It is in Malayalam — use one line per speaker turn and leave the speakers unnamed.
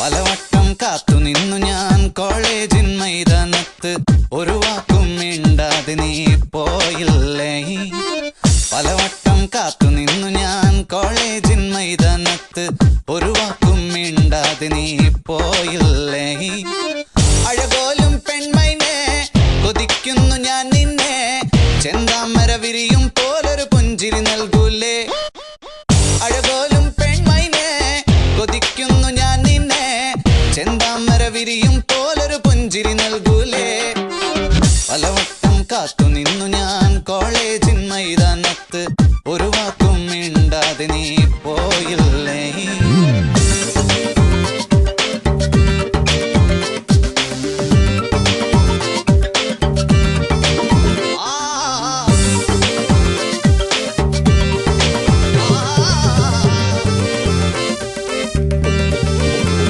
പലവട്ടം കാത്തു നിന്നു ഞാൻ കോളേജിൻ മൈതാനത്ത്, ഒരു വാക്കും മിണ്ടാതെ നീ പോയില്ലേ. പലവട്ടം കാത്തു നിന്നു ഞാൻ കോളേജിൻ മൈതാനത്ത്, ഒരു വാക്കും മിണ്ടാതെ നീ പോയില്ലേ. അഴകോലും പെൺമൈനെ കൊതിക്കുന്നു ഞാൻ നിന്നെ, ചെന്താമര വിരിയും പോലൊരു പുഞ്ചിരി നൽകൂലേ. അഴകോലും പെൺമൈനെ കൊതിക്കുന്നു ഞാൻ നിന്നെ, ചെന്താമര വിരിയും പോലൊരു പുഞ്ചിരി നൽകൂലേ. പലവട്ടം